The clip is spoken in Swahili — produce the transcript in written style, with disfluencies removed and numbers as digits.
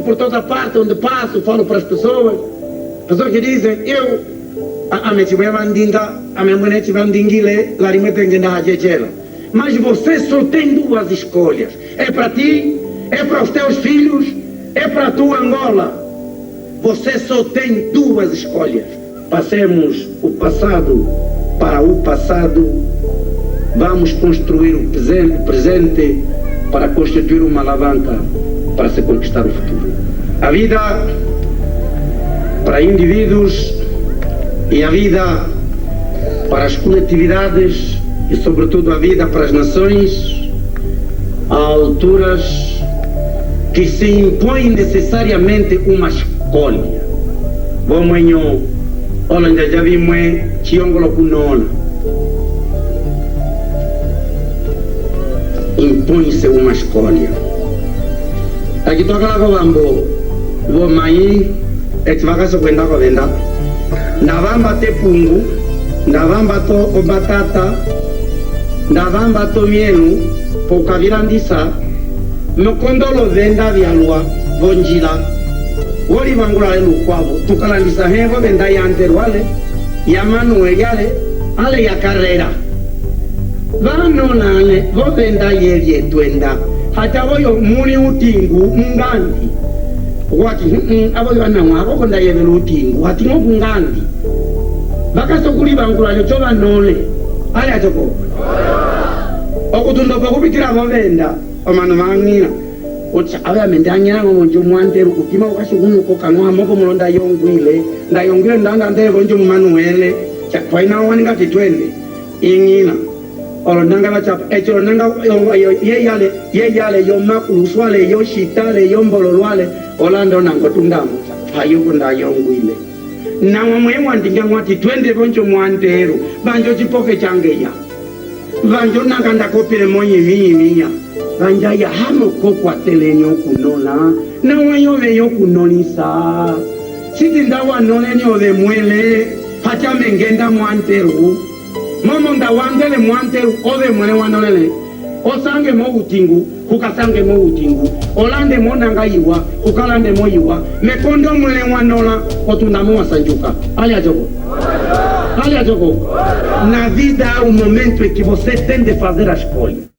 por toda parte onde passo, falo para as pessoas que dizem, a minha mulher tiver mandinguile, lá de mas você só tem duas escolhas, é para ti, é para os teus filhos, é para a tua Angola. Você só tem duas escolhas. Passemos o passado para o passado, vamos construir o presente para constituir uma alavanca para se conquistar o futuro. A vida para indivíduos e a vida para as coletividades e sobretudo a vida para as nações, há alturas que se impõe necessariamente uma escolha. Bom manhã, olha já vimos chiongolo kunona. Impõe-se uma escolha. Aqui toca lá com bambo, vou mãe, vaca só cuenta com venda. Na vamba te pungu, na vamba to batata, na vamba to mielu, por cavirandisa, no condolo venda vialua, bonjila. Woli mangula elu kwabo, tukalandisa hevo venda ya anteruale, ya manuel yale, ale ya carrera. Vano nane, vo venda yelie tuenda, hata voyo muni utingu ngandi. Waki, avoyo anamwa, voko nda yevele utingu, hati ngoku ngandi. Baka sokuli bangula le choba nole, ale atoko. Okutundo kwa kupitira vo venda, omano mangina. Ocha awe amendanya ngonjo mwanteru kukima ukashugunu kokanwa moko mulonda yongwile ndanga ndevo njo Manuele cha kwaina wani ngati twende ingina olo nanga la chapa echo nanga ye yale yo makuluswale yo shitale yo mbololwale olando nango tundamu hayuko nda yongwile na wamwe ndinga ngwati twende bonjo mwanteru banjo chipoke changeya banjo nanga ndakopire monye minya Vanja ya hamo kokwa telenyo kunona na wayo yo kunonisa siti ndawa noneni ode mwele hacha mengenda mwanteru momo ndawandele mwanteru ode mwele wanonele osange mo utingu kukasange mo utingu olande mo nangaiwa kukalande mo iwa mekondo mwele wanola otundamo wasanjuka ali joko na vida há um momento em que você tem de fazer a escolha.